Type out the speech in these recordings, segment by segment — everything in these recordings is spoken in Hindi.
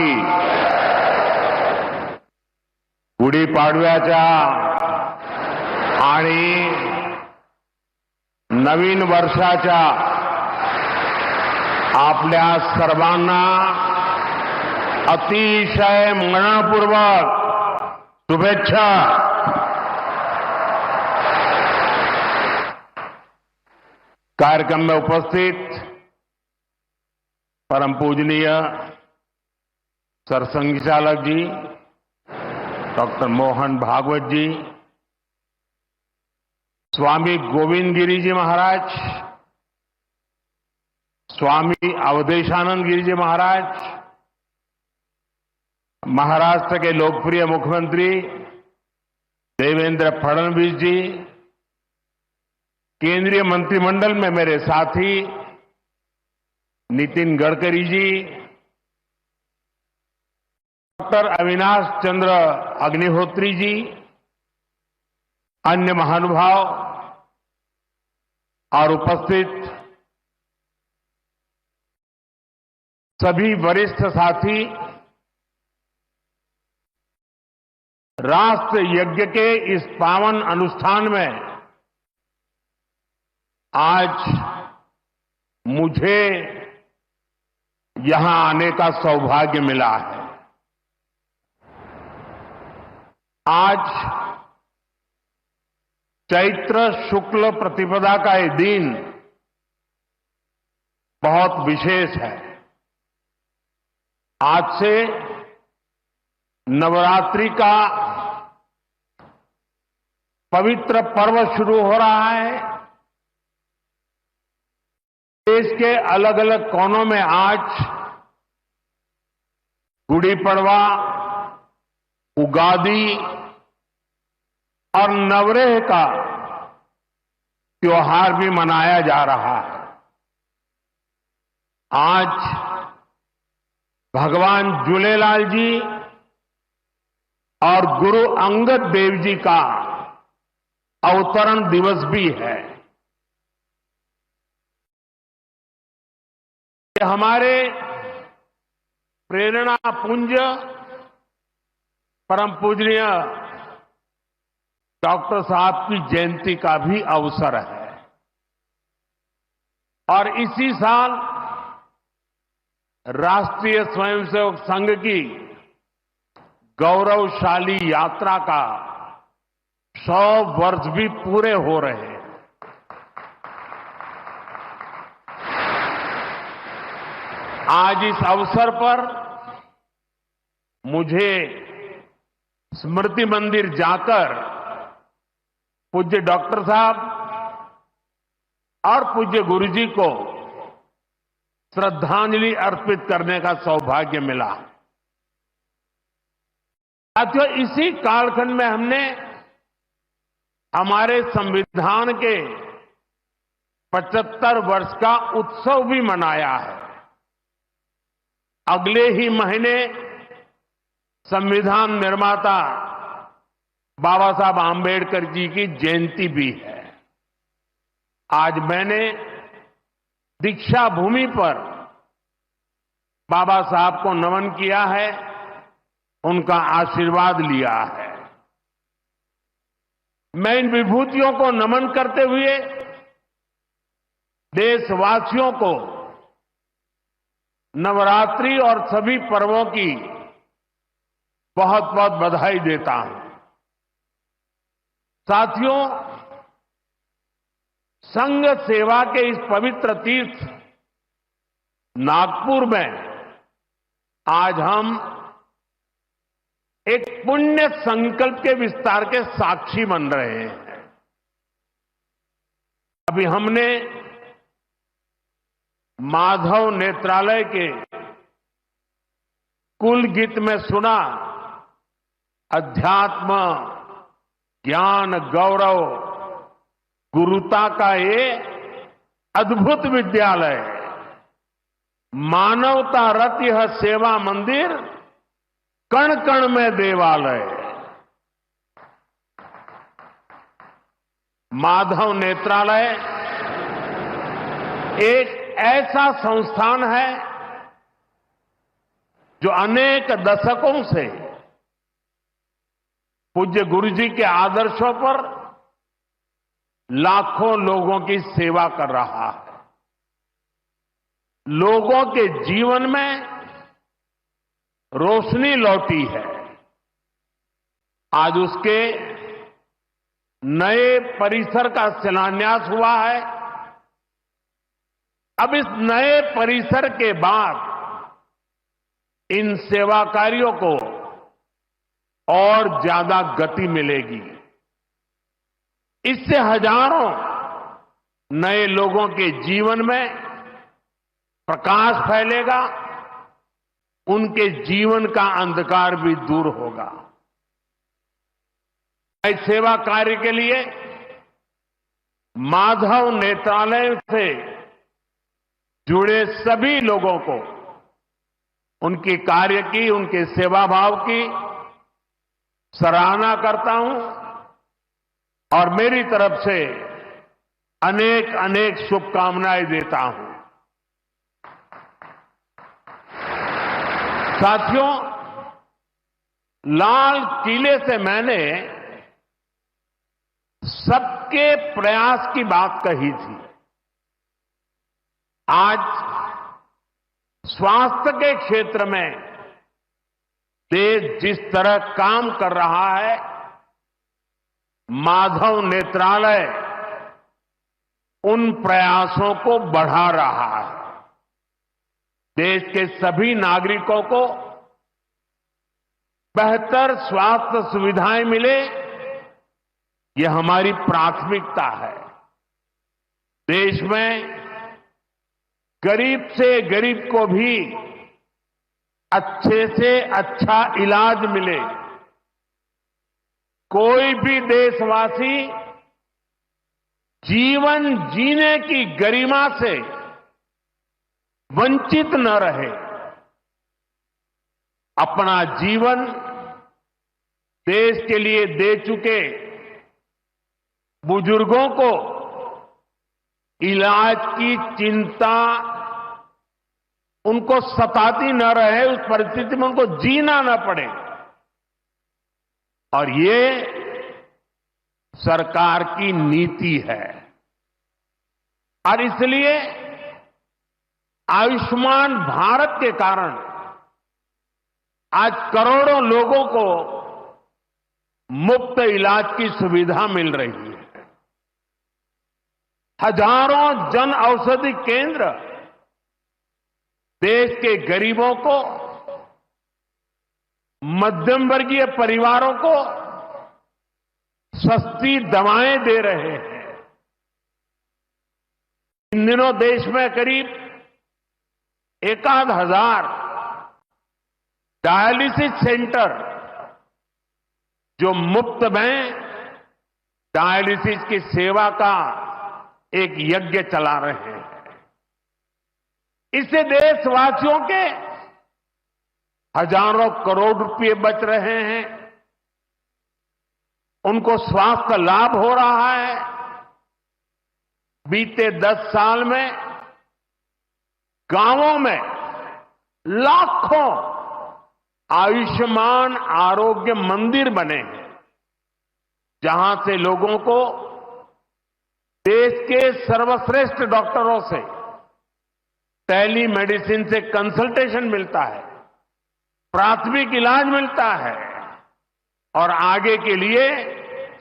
की गुढीपाडव्याच्या आणि नवीन वर्षाच्या आपल्या सर्वांना अतिशय मनपूर्वक शुभेच्छा। कार्यक्रम में उपस्थित परम पूजनीय सरसंघचालक जी डॉक्टर मोहन भागवत जी, स्वामी गोविंद गिरी जी महाराज, स्वामी अवधेशानंद गिरी जी महाराज, महाराष्ट्र के लोकप्रिय मुख्यमंत्री देवेंद्र फडणवीस जी, केंद्रीय मंत्रिमंडल में मेरे साथी नितिन गडकरी जी, डॉक्टर अविनाश चंद्र अग्निहोत्री जी, अन्य महानुभाव और उपस्थित सभी वरिष्ठ साथी, राष्ट्र यज्ञ के इस पावन अनुष्ठान में आज मुझे यहां आने का सौभाग्य मिला है। आज चैत्र शुक्ल प्रतिपदा का ये दिन बहुत विशेष है। आज से नवरात्रि का पवित्र पर्व शुरू हो रहा है। देश के अलग अलग कोनों में आज गुड़ी पड़वा, उगादी और नवरेह का त्योहार भी मनाया जा रहा है। आज भगवान झूलेलाल जी और गुरु अंगद देव जी का अवतरण दिवस भी है। हमारे प्रेरणा पुंज परम पूजनीय डॉक्टर साहब की जयंती का भी अवसर है और इसी साल राष्ट्रीय स्वयंसेवक संघ की गौरवशाली यात्रा का 100 वर्ष भी पूरे हो रहे हैं। आज इस अवसर पर मुझे स्मृति मंदिर जाकर पूज्य डॉक्टर साहब और पूज्य गुरुजी को श्रद्धांजलि अर्पित करने का सौभाग्य मिला। साथियों, इसी कालखंड में हमने हमारे संविधान के 75 वर्ष का उत्सव भी मनाया है। अगले ही महीने संविधान निर्माता बाबा साहब आंबेडकर जी की जयंती भी है। आज मैंने दीक्षा भूमि पर बाबा साहब को नमन किया है, उनका आशीर्वाद लिया है। मैं इन विभूतियों को नमन करते हुए देशवासियों को नवरात्रि और सभी पर्वों की बहुत बहुत बधाई देता हूं। साथियों, संघ सेवा के इस पवित्र तीर्थ नागपुर में आज हम एक पुण्य संकल्प के विस्तार के साक्षी बन रहे हैं। अभी हमने माधव नेत्रालय के कुल गीत में सुना, अध्यात्म, ज्ञान, गौरव, गुरुता का ये अद्भुत विद्यालय, मानवता रत यह सेवा मंदिर, कण कण में देवालय। माधव नेत्रालय एक ऐसा संस्थान है जो अनेक दशकों से पूज्य गुरु जी के आदर्शों पर लाखों लोगों की सेवा कर रहा है, लोगों के जीवन में रोशनी लौटी है। आज उसके नए परिसर का शिलान्यास हुआ है। अब इस नए परिसर के बाद इन सेवा कार्यों को और ज्यादा गति मिलेगी। इससे हजारों नए लोगों के जीवन में प्रकाश फैलेगा, उनके जीवन का अंधकार भी दूर होगा। इस सेवा कार्य के लिए माधव नेत्रालय से जुड़े सभी लोगों को उनके कार्य की, उनके सेवा भाव की सराहना करता हूं और मेरी तरफ से अनेक अनेक शुभकामनाएं देता हूं। साथियों, लाल किले से मैंने सबके प्रयास की बात कही थी। आज स्वास्थ्य के क्षेत्र में देश जिस तरह काम कर रहा है, माधव नेत्रालय उन प्रयासों को बढ़ा रहा है। देश के सभी नागरिकों को बेहतर स्वास्थ्य सुविधाएं मिले, ये हमारी प्राथमिकता है। देश में गरीब से गरीब को भी अच्छे से अच्छा इलाज मिले, कोई भी देशवासी जीवन जीने की गरिमा से वंचित न रहे। अपना जीवन देश के लिए दे चुके बुजुर्गों को इलाज की चिंता उनको सताती न रहे, उस परिस्थिति में उनको जीना न पड़े। और ये सरकार की नीति है। और इसलिए आयुष्मान भारत के कारण आज करोड़ों लोगों को मुफ्त इलाज की सुविधा मिल रही है। हजारों जन औषधि केंद्र देश के गरीबों को, मध्यम वर्गीय परिवारों को सस्ती दवाएं दे रहे हैं। इन दिनों देश में करीब 1,000 डायलिसिस सेंटर जो मुफ्त में डायलिसिस की सेवा का एक यज्ञ चला रहे हैं। इससे देशवासियों के हजारों करोड़ रुपए बच रहे हैं, उनको स्वास्थ्य लाभ हो रहा है। बीते 10 साल में गांवों में लाखों आयुष्मान आरोग्य मंदिर बने हैं, जहां से लोगों को देश के सर्वश्रेष्ठ डॉक्टरों से टेली मेडिसिन से कंसल्टेशन मिलता है, प्राथमिक इलाज मिलता है और आगे के लिए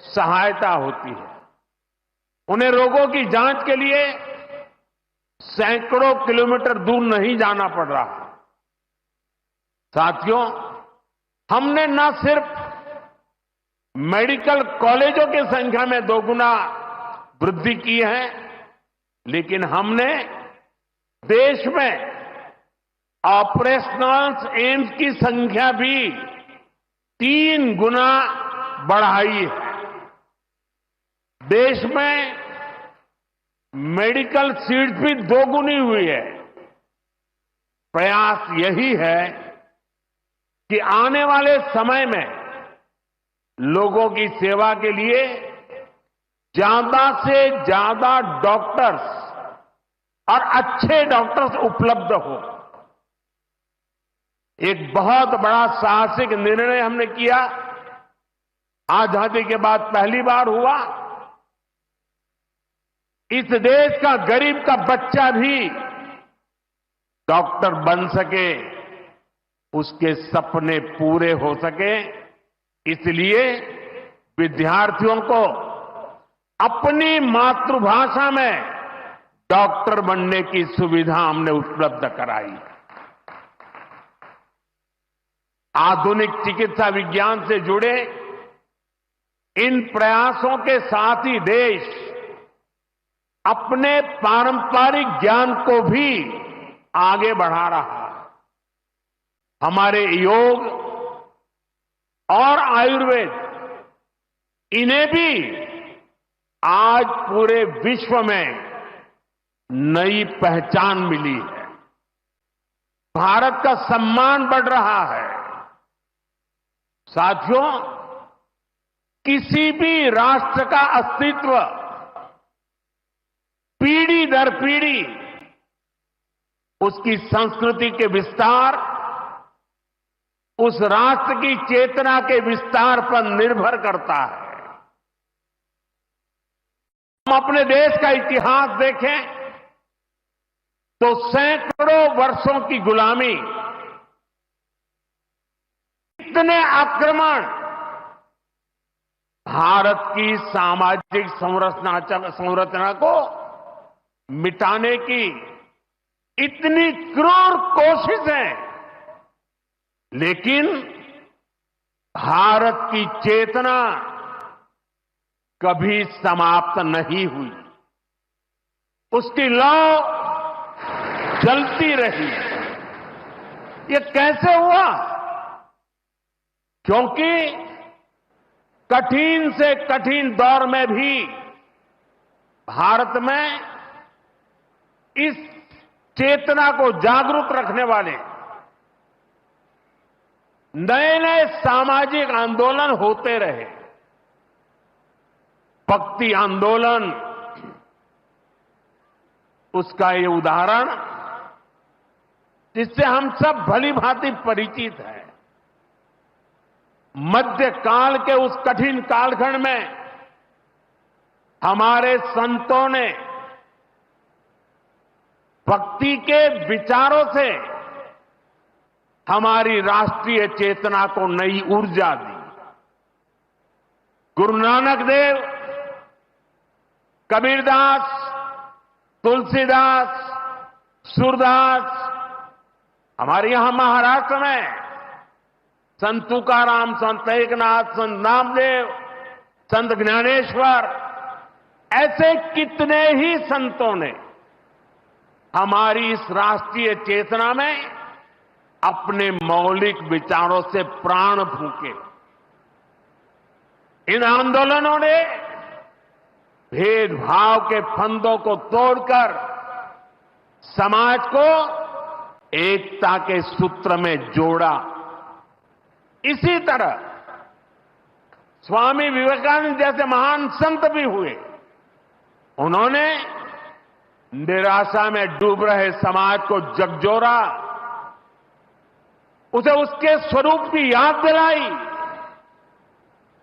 सहायता होती है। उन्हें रोगों की जांच के लिए सैकड़ों किलोमीटर दूर नहीं जाना पड़ रहा। साथियों, हमने न सिर्फ मेडिकल कॉलेजों की संख्या में 2 गुना वृद्धि की है, लेकिन हमने देश में ऑपरेशनल एम्स की संख्या भी 3 गुना बढ़ाई है। देश में मेडिकल सीट्स भी 2 गुनी हुई है। प्रयास यही है कि आने वाले समय में लोगों की सेवा के लिए ज्यादा से ज्यादा डॉक्टर्स और अच्छे डॉक्टर्स उपलब्ध हो। एक बहुत बड़ा साहसिक निर्णय हमने किया। आजादी के बाद पहली बार हुआ। इस देश का गरीब का बच्चा भी डॉक्टर बन सके, उसके सपने पूरे हो सके, इसलिए विद्यार्थियों को अपनी मातृभाषा में डॉक्टर बनने की सुविधा हमने उपलब्ध कराई। आधुनिक चिकित्सा विज्ञान से जुड़े इन प्रयासों के साथ ही देश अपने पारंपरिक ज्ञान को भी आगे बढ़ा रहा है। हमारे योग और आयुर्वेद, इन्हें भी आज पूरे विश्व में नई पहचान मिली है। भारत का सम्मान बढ़ रहा है। साथियों, किसी भी राष्ट्र का अस्तित्व पीढ़ी दर पीढ़ी उसकी संस्कृति के विस्तार, उस राष्ट्र की चेतना के विस्तार पर निर्भर करता है। हम अपने देश का इतिहास देखें तो सैकड़ों वर्षों की गुलामी, इतने आक्रमण, भारत की सामाजिक संरचना को मिटाने की इतनी क्रूर कोशिशें, लेकिन भारत की चेतना कभी समाप्त नहीं हुई। उसकी लौ जलती रही। ये कैसे हुआ? क्योंकि कठिन से कठिन दौर में भी भारत में इस चेतना को जागरूक रखने वाले नए नए सामाजिक आंदोलन होते रहे। भक्ति आंदोलन उसका ये उदाहरण जिससे हम सब भली भांति परिचित हैं। मध्यकाल के उस कठिन कालखंड में हमारे संतों ने भक्ति के विचारों से हमारी राष्ट्रीय चेतना को नई ऊर्जा दी। गुरु नानक देव, कबीरदास, तुलसीदास, सूरदास, हमारे यहां महाराष्ट्र में संत तुकाराम, संत एकनाथ, संत नामदेव, संत ज्ञानेश्वर, ऐसे कितने ही संतों ने हमारी इस राष्ट्रीय चेतना में अपने मौलिक विचारों से प्राण फूंके। इन आंदोलनों ने भेदभाव के फंदों को तोड़कर समाज को एकता के सूत्र में जोड़ा। इसी तरह स्वामी विवेकानंद जैसे महान संत भी हुए। उन्होंने निराशा में डूब रहे समाज को झकझोरा, उसे उसके स्वरूप की याद दिलाई,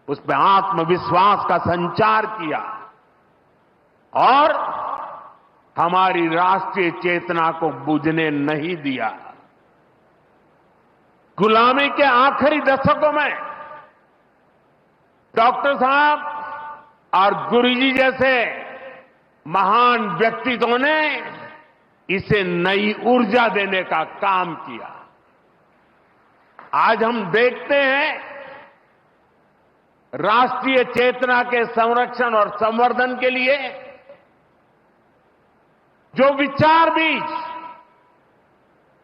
उसमें आत्मविश्वास का संचार किया और हमारी राष्ट्रीय चेतना को बुझने नहीं दिया। गुलामी के आखिरी दशकों में डॉक्टर साहब और गुरुजी जैसे महान व्यक्तित्वों ने इसे नई ऊर्जा देने का काम किया। आज हम देखते हैं राष्ट्रीय चेतना के संरक्षण और संवर्धन के लिए जो विचार बीज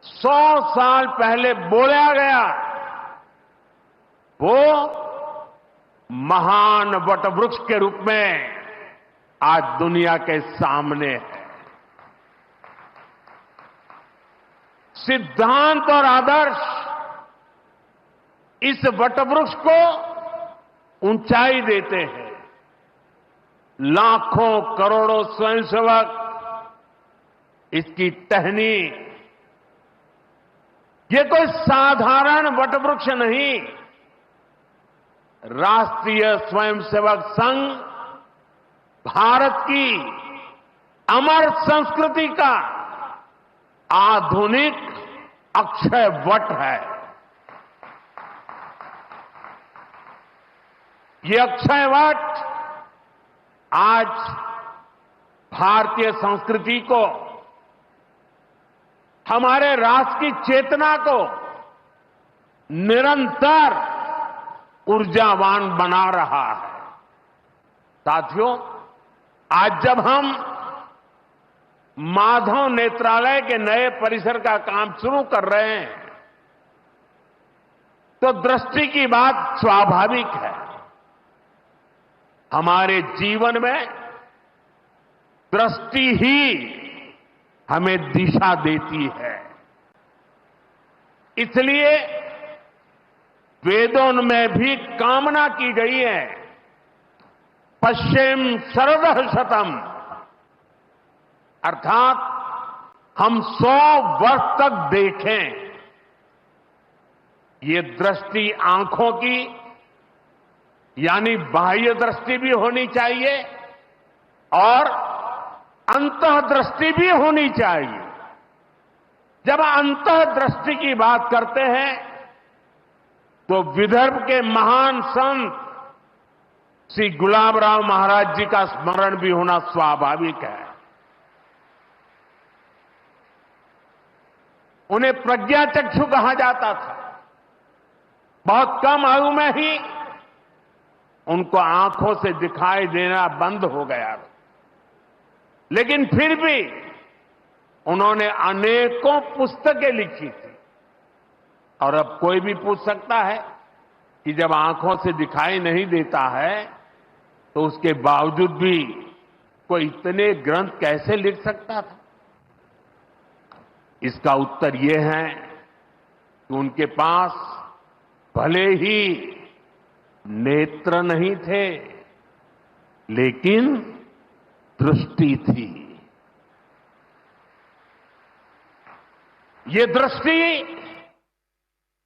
100 साल पहले बोला गया, वो महान वटवृक्ष के रूप में आज दुनिया के सामने है। सिद्धांत और आदर्श इस वटवृक्ष को ऊंचाई देते हैं। लाखों करोड़ों स्वयंसेवक इसकी टहनी ये कोई साधारण वटवृक्ष नहीं, राष्ट्रीय स्वयंसेवक संघ भारत की अमर संस्कृति का आधुनिक अक्षय वट है। ये अक्षय वट आज भारतीय संस्कृति को, हमारे राष्ट्र की चेतना को निरंतर ऊर्जावान बना रहा है। साथियों, आज जब हम माधव नेत्रालय के नए परिसर का काम शुरू कर रहे हैं तो दृष्टि की बात स्वाभाविक है। हमारे जीवन में दृष्टि ही हमें दिशा देती है। इसलिए वेदों में भी कामना की गई है, पश्चिम शरदः शतम, अर्थात हम 100 वर्ष तक देखें। ये दृष्टि आंखों की यानी बाह्य दृष्टि भी होनी चाहिए और अंतः दृष्टि भी होनी चाहिए। जब अंतः दृष्टि की बात करते हैं तो विदर्भ के महान संत श्री गुलाबराव महाराज जी का स्मरण भी होना स्वाभाविक है। उन्हें प्रज्ञाचक्षु कहा जाता था। बहुत कम आयु में ही उनको आंखों से दिखाई देना बंद हो गया, लेकिन फिर भी उन्होंने अनेकों पुस्तकें लिखी थी। और अब कोई भी पूछ सकता है कि जब आंखों से दिखाई नहीं देता है तो उसके बावजूद भी कोई इतने ग्रंथ कैसे लिख सकता था? इसका उत्तर यह है कि उनके पास भले ही नेत्र नहीं थे, लेकिन दृष्टि थी। ये दृष्टि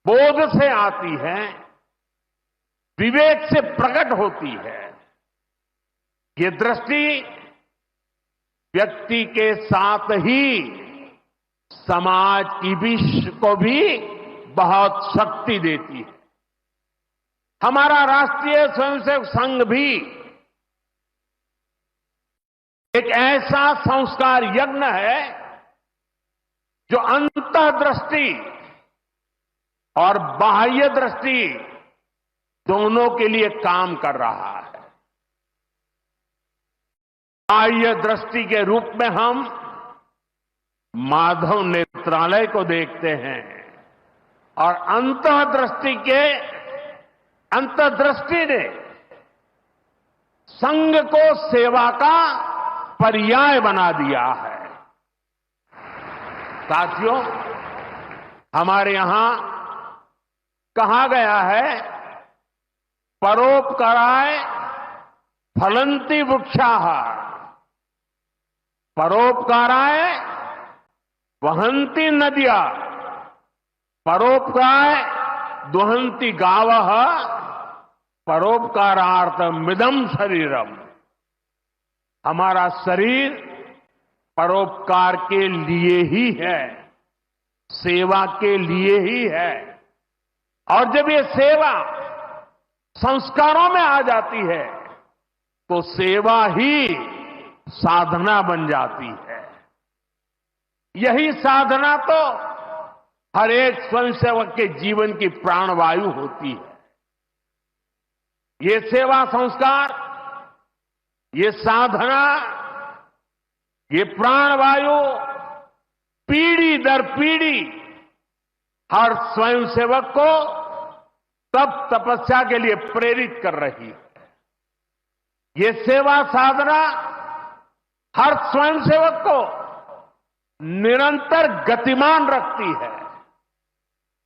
बोध से आती है, विवेक से प्रकट होती है। ये दृष्टि व्यक्ति के साथ ही समाज की को भी बहुत शक्ति देती है। हमारा राष्ट्रीय स्वयंसेवक संघ भी एक ऐसा संस्कार यज्ञ है जो अंतर्दृष्टि और बाह्य दृष्टि दोनों के लिए काम कर रहा है। बाह्य दृष्टि के रूप में हम माधव नेत्रालय को देखते हैं और अंतर्दृष्टि ने संघ को सेवा का पर्याय बना दिया है। साथियों, हमारे यहां कहा गया है, परोपकाराय फलंति वृक्षाः, परोपकाराय वहन्ति नद्यः, परोपकाराय दुहन्ति गावः, परोपकारार्थमिदं शरीरम। हमारा शरीर परोपकार के लिए ही है, सेवा के लिए ही है। और जब ये सेवा संस्कारों में आ जाती है तो सेवा ही साधना बन जाती है। यही साधना तो हर एक स्वयंसेवक के जीवन की प्राणवायु होती है। ये सेवा संस्कार, ये साधना, ये प्राणवायु पीढ़ी दर पीढ़ी हर स्वयंसेवक को तप तपस्या के लिए प्रेरित कर रही है। ये सेवा साधना हर स्वयंसेवक को निरंतर गतिमान रखती है,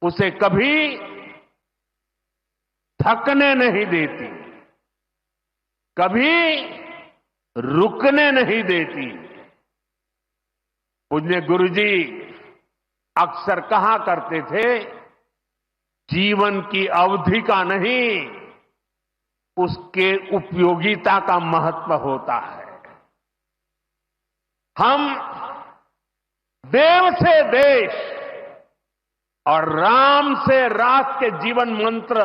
उसे कभी थकने नहीं देती, कभी रुकने नहीं देती। पूज्य गुरुजी अक्सर कहा करते थे, जीवन की अवधि का नहीं, उसके उपयोगिता का महत्व होता है। हम देव से देश और राम से राष्ट्र के जीवन मंत्र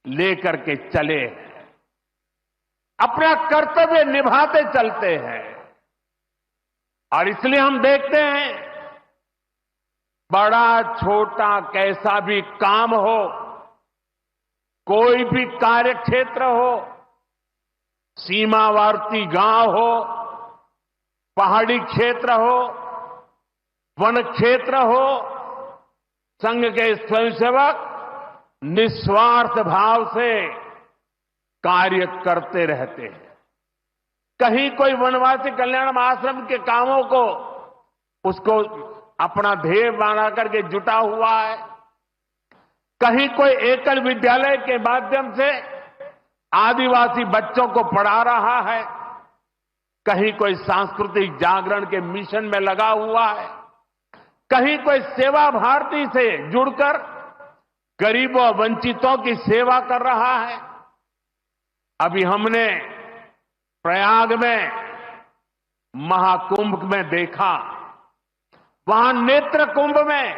लेकर के चले हैं, अपना कर्तव्य निभाते चलते हैं। और इसलिए हम देखते हैं, बड़ा छोटा कैसा भी काम हो, कोई भी कार्य क्षेत्र हो, सीमावर्ती गांव हो, पहाड़ी क्षेत्र हो, वन क्षेत्र हो, संघ के स्वयंसेवक निस्वार्थ भाव से कार्य करते रहते हैं। कहीं कोई वनवासी कल्याण आश्रम के कामों को उसको अपना ध्येय बना करके जुटा हुआ है, कहीं कोई एकल विद्यालय के माध्यम से आदिवासी बच्चों को पढ़ा रहा है, कहीं कोई सांस्कृतिक जागरण के मिशन में लगा हुआ है, कहीं कोई सेवा भारती से जुड़कर गरीबों वंचितों की सेवा कर रहा है। अभी हमने प्रयाग में महाकुंभ में देखा, वहां नेत्र कुंभ में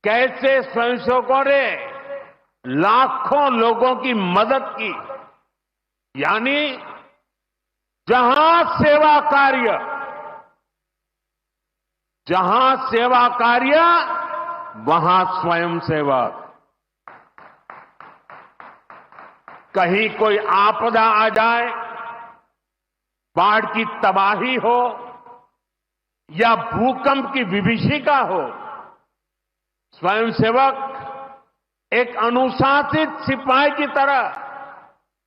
कैसे स्वयंसेवकों ने लाखों लोगों की मदद की। यानी जहां सेवा कार्य वहां स्वयंसेवक। कहीं कोई आपदा आ जाए, बाढ़ की तबाही हो या भूकंप की विभीषिका हो, स्वयंसेवक एक अनुशासित सिपाही की तरह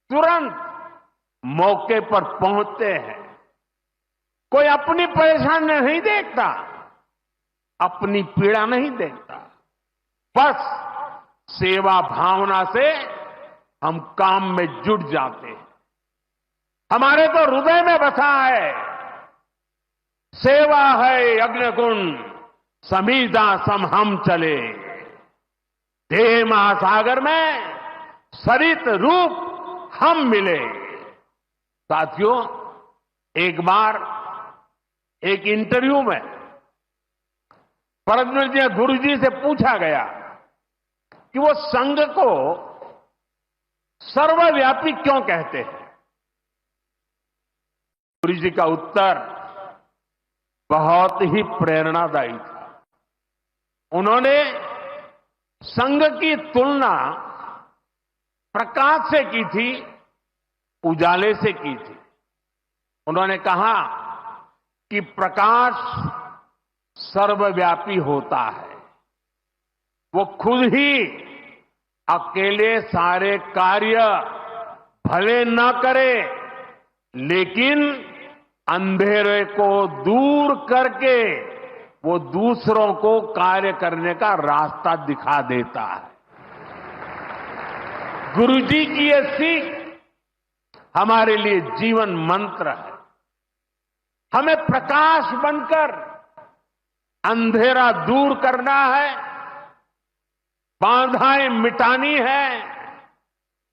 तुरंत मौके पर पहुंचते हैं। कोई अपनी परेशानी नहीं देखता, अपनी पीड़ा नहीं देखता, बस सेवा भावना से हम काम में जुट जाते हैं। हमारे तो हृदय में बसा है, सेवा है अग्निकुंड समीधा सम हम चले, देह महासागर में सरित रूप हम मिले। साथियों, एक बार एक इंटरव्यू में परमवीर गुरु जी से पूछा गया कि वो संघ को सर्वव्यापी क्यों कहते हैं। गुरु जी का उत्तर बहुत ही प्रेरणादायी था। उन्होंने संघ की तुलना प्रकाश से की थी, उजाले से की थी। उन्होंने कहा कि प्रकाश सर्वव्यापी होता है, वो खुद ही अकेले सारे कार्य भले न करे, लेकिन अंधेरे को दूर करके वो दूसरों को कार्य करने का रास्ता दिखा देता है। गुरुजी की ये सीख हमारे लिए जीवन मंत्र है। हमें प्रकाश बनकर अंधेरा दूर करना है, बाधाएं मिटानी है,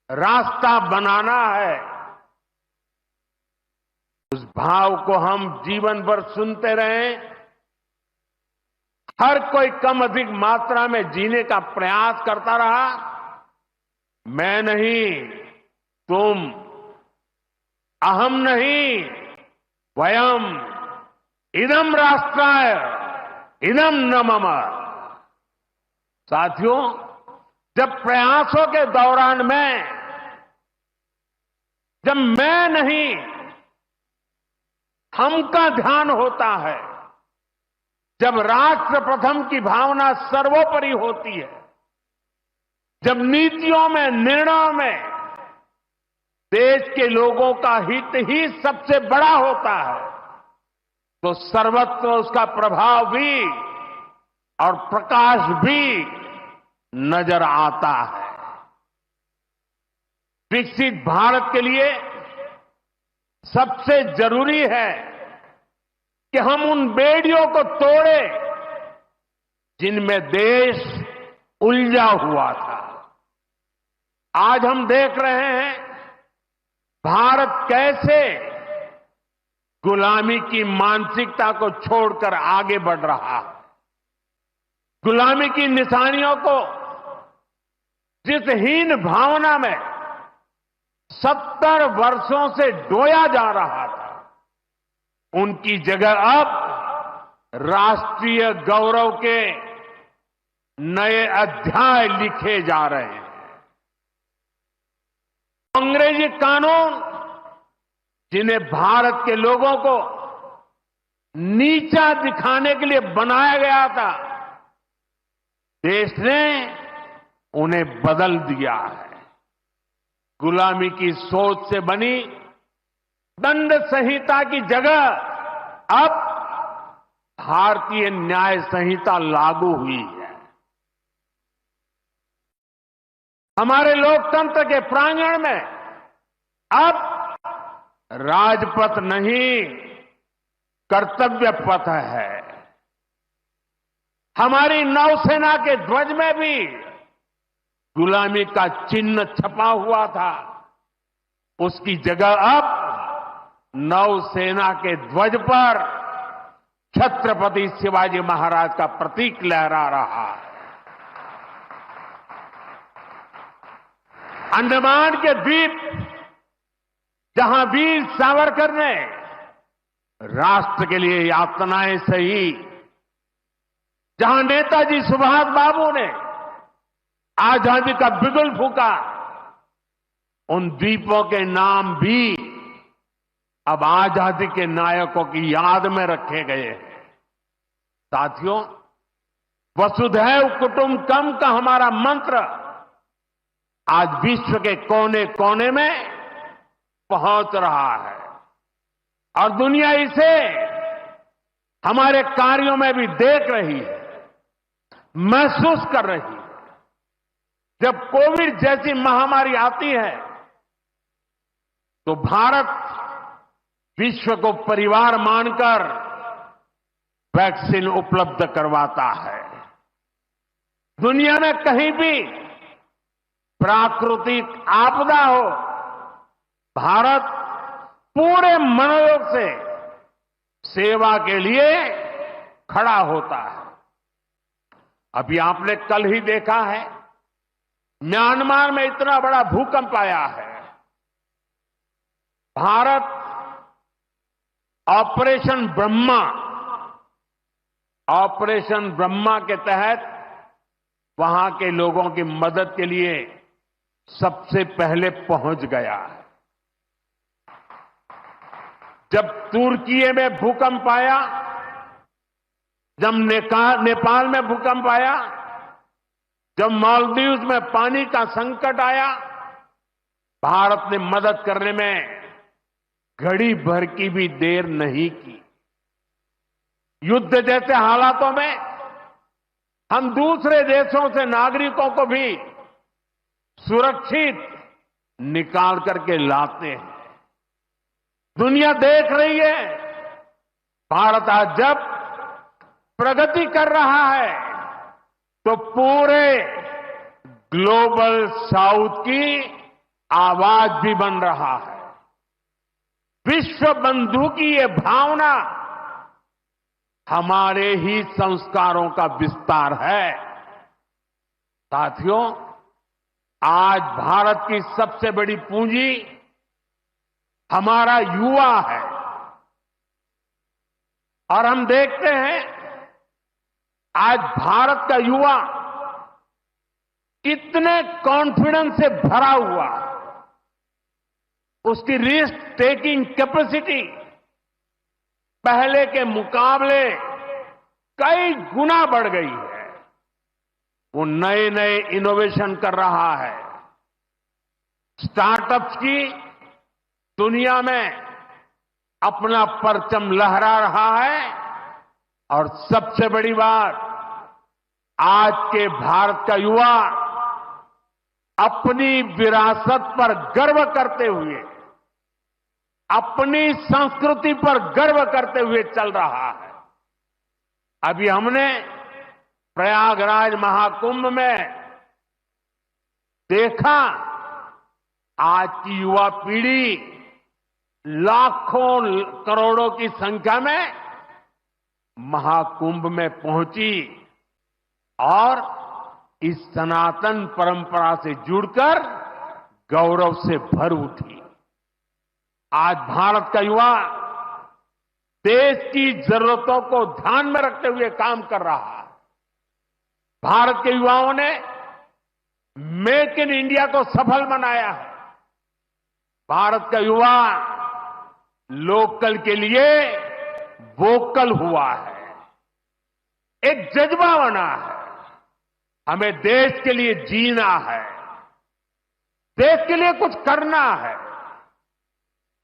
रास्ता बनाना है। उस भाव को हम जीवन भर सुनते रहें। हर कोई कम अधिक मात्रा में जीने का प्रयास करता रहा। मैं नहीं, तुम, अहम नहीं, वयम, इदम राष्ट्राय, इदम न मम। साथियों, जब प्रयासों के दौरान जब मैं नहीं, हम का ध्यान होता है, जब राष्ट्र प्रथम की भावना सर्वोपरि होती है, जब नीतियों में, निर्णयों में देश के लोगों का हित ही सबसे बड़ा होता है, तो सर्वत्र उसका प्रभाव भी और प्रकाश भी नजर आता है। विकसित भारत के लिए सबसे जरूरी है कि हम उन बेड़ियों को तोड़ें जिनमें देश उलझा हुआ था। आज हम देख रहे हैं भारत कैसे गुलामी की मानसिकता को छोड़कर आगे बढ़ रहा है। गुलामी की निशानियों को जिस हीन भावना में 70 वर्षों से डोया जा रहा था, उनकी जगह अब राष्ट्रीय गौरव के नए अध्याय लिखे जा रहे हैं। अंग्रेजी कानून जिन्हें भारत के लोगों को नीचा दिखाने के लिए बनाया गया था, देश ने उन्हें बदल दिया है। गुलामी की सोच से बनी दंड संहिता की जगह अब भारतीय न्याय संहिता लागू हुई है। हमारे लोकतंत्र के प्रांगण में अब राजपथ नहीं, कर्तव्य पथ है। हमारी नौसेना के ध्वज में भी गुलामी का चिन्ह छपा हुआ था, उसकी जगह अब नौसेना के ध्वज पर छत्रपति शिवाजी महाराज का प्रतीक लहरा रहा है। अंडमान के द्वीप जहां वीर सावरकर ने राष्ट्र के लिए यातनाएं सही, जहां नेताजी सुभाष बाबू ने आजादी का बिगुल फूंका, उन द्वीपों के नाम भी अब आजादी के नायकों की याद में रखे गए हैं। साथियों, वसुधैव कुटुंबकम का हमारा मंत्र आज विश्व के कोने कोने में पहुंच रहा है और दुनिया इसे हमारे कार्यों में भी देख रही है, महसूस कर रही है। जब कोविड जैसी महामारी आती है तो भारत विश्व को परिवार मानकर वैक्सीन उपलब्ध करवाता है। दुनिया में कहीं भी प्राकृतिक आपदा हो, भारत पूरे मनोयोग से सेवा के लिए खड़ा होता है। अभी आपने कल ही देखा है, म्यांमार में इतना बड़ा भूकंप आया है। भारत ऑपरेशन ब्रह्मा के तहत वहां के लोगों की मदद के लिए सबसे पहले पहुंच गया है। जब तुर्की में भूकंप आया, जब नेपाल में भूकंप आया, जब मालदीव्स में पानी का संकट आया, भारत ने मदद करने में घड़ी भर की भी देर नहीं की। युद्ध जैसे हालातों में हम दूसरे देशों से नागरिकों को भी सुरक्षित निकाल करके लाते हैं। दुनिया देख रही है, भारत आज जब प्रगति कर रहा है तो पूरे ग्लोबल साउथ की आवाज भी बन रहा है। विश्व बंधु की ये भावना हमारे ही संस्कारों का विस्तार है। साथियों, आज भारत की सबसे बड़ी पूंजी हमारा युवा है और हम देखते हैं आज भारत का युवा कितने कॉन्फिडेंस से भरा हुआ, उसकी रिस्क टेकिंग कैपेसिटी पहले के मुकाबले कई गुना बढ़ गई है। वो नए नए इनोवेशन कर रहा है, स्टार्टअप्स की दुनिया में अपना परचम लहरा रहा है और सबसे बड़ी बात, आज के भारत का युवा अपनी विरासत पर गर्व करते हुए, अपनी संस्कृति पर गर्व करते हुए चल रहा है। अभी हमने प्रयागराज महाकुंभ में देखा आज की युवा पीढ़ी लाखों करोड़ों की संख्या में महाकुंभ में पहुंची और इस सनातन परंपरा से जुड़कर गौरव से भर उठी। आज भारत का युवा देश की जरूरतों को ध्यान में रखते हुए काम कर रहा है। भारत के युवाओं ने मेक इन इंडिया को सफल बनाया है। भारत का युवा लोकल के लिए वोकल हुआ है, एक जज्बा बना है। हमें देश के लिए जीना है, देश के लिए कुछ करना है।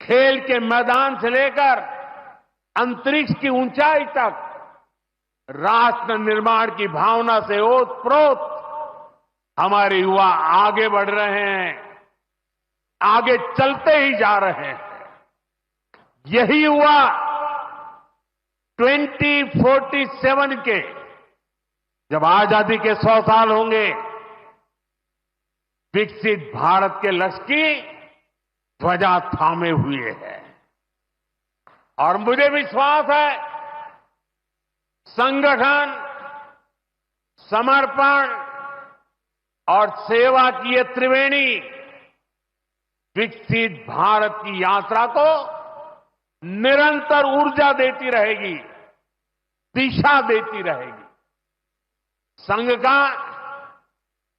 खेल के मैदान से लेकर अंतरिक्ष की ऊंचाई तक राष्ट्र निर्माण की भावना से ओतप्रोत हमारे युवा आगे बढ़ रहे हैं, आगे चलते ही जा रहे हैं। यही युवा 2047 के जब आजादी के 100 साल होंगे, विकसित भारत के लक्ष्य की ध्वजा थामे हुए है। और मुझे विश्वास है संगठन, समर्पण और सेवा की ये त्रिवेणी विकसित भारत की यात्रा को निरंतर ऊर्जा देती रहेगी, दिशा देती रहेगी। संघ का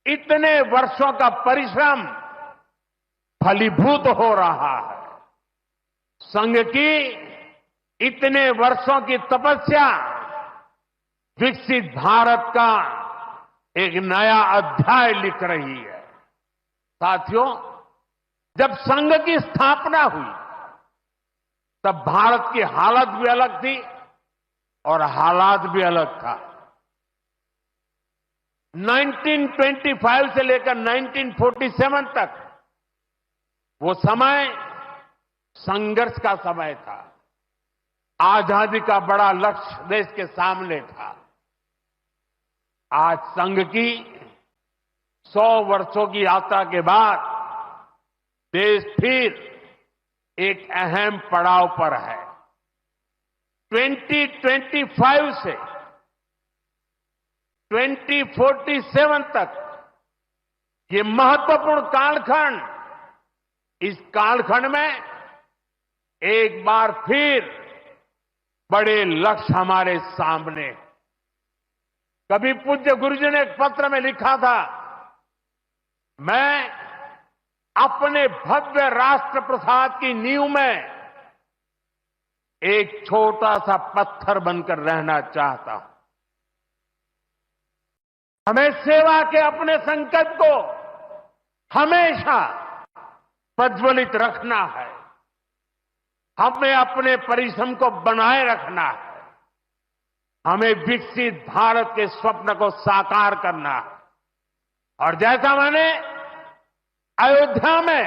इतने वर्षों का परिश्रम फलीभूत हो रहा है। संघ की इतने वर्षों की तपस्या विकसित भारत का एक नया अध्याय लिख रही है। साथियों, जब संघ की स्थापना हुई तब भारत की हालत भी अलग थी और हालात भी अलग था। 1925 से लेकर 1947 तक वो समय संघर्ष का समय था। आजादी का बड़ा लक्ष्य देश के सामने था। आज संघ की 100 वर्षों की यात्रा के बाद देश फिर एक अहम पड़ाव पर है। 2025 से 2047 तक ये महत्वपूर्ण कालखंड, इस कालखंड में एक बार फिर बड़े लक्ष्य हमारे सामने। कभी पूज्य गुरुजी ने एक पत्र में लिखा था, मैं अपने भव्य राष्ट्र प्रसाद की नींव में एक छोटा सा पत्थर बनकर रहना चाहता हूं। हमें सेवा के अपने संकल्प को हमेशा प्रज्वलित रखना है। हमें अपने परिश्रम को बनाए रखना है। हमें विकसित भारत के स्वप्न को साकार करना है। और जैसा मैंने अयोध्या में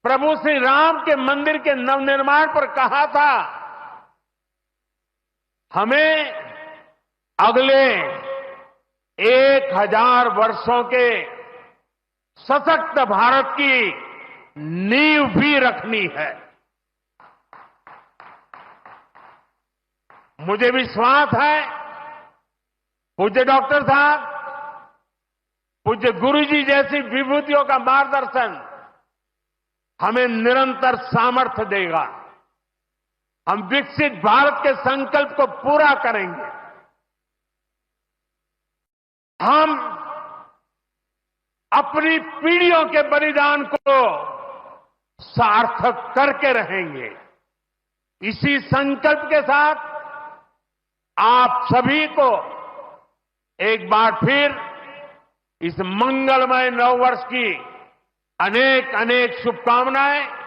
प्रभु श्री राम के मंदिर के नवनिर्माण पर कहा था, हमें अगले 1000 वर्षों के सशक्त भारत की नींव भी रखनी है। मुझे विश्वास है पूज्य डॉक्टर साहब, पूज्य गुरुजी जैसी विभूतियों का मार्गदर्शन हमें निरंतर सामर्थ्य देगा। हम विकसित भारत के संकल्प को पूरा करेंगे। हम अपनी पीढ़ियों के बलिदान को सार्थक करके रहेंगे। इसी संकल्प के साथ आप सभी को एक बार फिर इस मंगलमय नववर्ष की अनेक अनेक शुभकामनाएं।